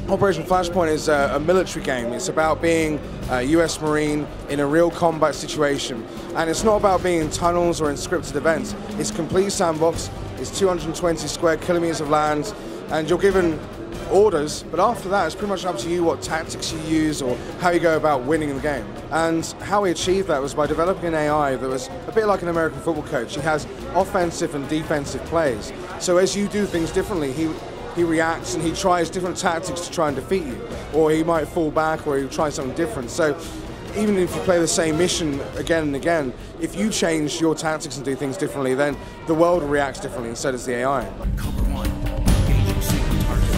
Operation Flashpoint is a military game. It's about being a US Marine in a real combat situation. And it's not about being in tunnels or in scripted events. It's a complete sandbox. It's 220 square kilometers of land, and you're given orders, but after that it's pretty much up to you what tactics you use or how you go about winning the game. And how we achieved that was by developing an AI that was a bit like an American football coach. He has offensive and defensive plays. So as you do things differently, he reacts and he tries different tactics to try and defeat you. Or he might fall back, or he'll try something different. So even if you play the same mission again and again, if you change your tactics and do things differently, then the world reacts differently, and so does the AI. Cover 1. Engaging single target.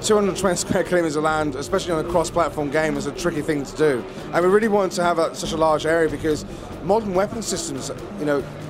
220 square kilometers of land, especially on a cross-platform game, is a tricky thing to do. And we really wanted to have such a large area because modern weapon systems,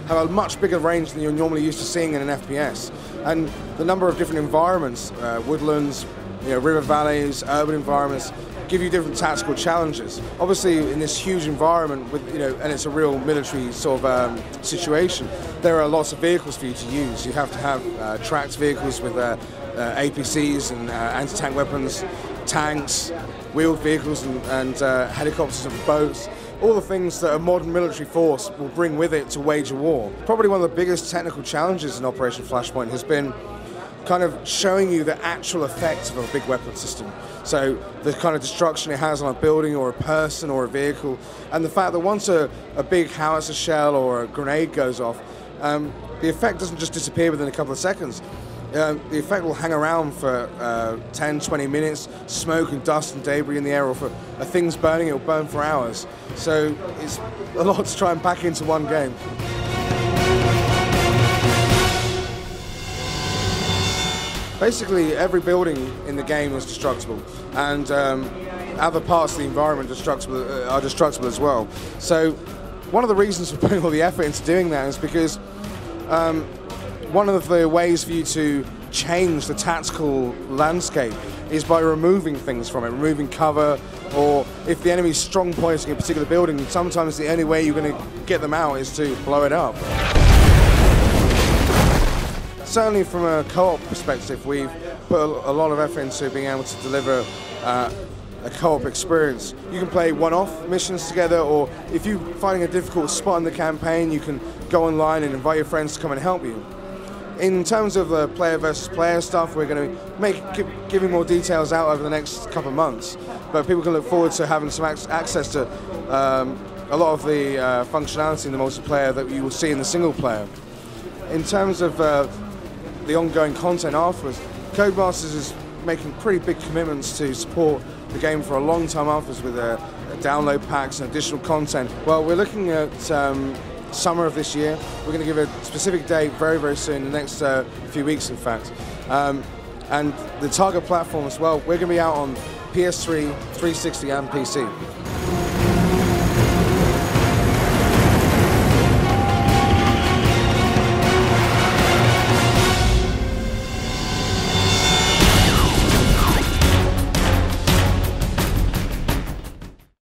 have a much bigger range than you're normally used to seeing in an FPS. And the number of different environments, woodlands, river valleys, urban environments, give you different tactical challenges. Obviously, in this huge environment, with and it's a real military sort of situation, there are lots of vehicles for you to use. You have to have tracked vehicles with APCs and anti-tank weapons, tanks, wheeled vehicles, and helicopters and boats. All the things that a modern military force will bring with it to wage a war. Probably one of the biggest technical challenges in Operation Flashpoint has been kind of showing you the actual effect of a big weapon system. So the kind of destruction it has on a building or a person or a vehicle, and the fact that once a big howitzer shell or a grenade goes off, the effect doesn't just disappear within a couple of seconds. The effect will hang around for 10, 20 minutes, smoke and dust and debris in the air, or if a thing's burning, it'll burn for hours. So it's a lot to try and pack into one game. Basically, every building in the game is destructible, and other parts of the environment are destructible as well. So one of the reasons for putting all the effort into doing that is because one of the ways for you to change the tactical landscape is by removing things from it, removing cover, or if the enemy's strong points in a particular building, sometimes the only way you're going to get them out is to blow it up. Certainly from a co-op perspective, we've put a lot of effort into being able to deliver a co-op experience. You can play one-off missions together, or if you're finding a difficult spot in the campaign, you can go online and invite your friends to come and help you. In terms of the player versus player stuff, we're going to giving more details out over the next couple of months, but people can look forward to having some access to a lot of the functionality in the multiplayer that you will see in the single player. In terms of the ongoing content afterwards, Codemasters is making pretty big commitments to support the game for a long time afterwards with download packs and additional content. Well, we're looking at summer of this year. We're going to give a specific date very, very soon, the next few weeks in fact. And the target platform as well, we're going to be out on PS3, 360 and PC.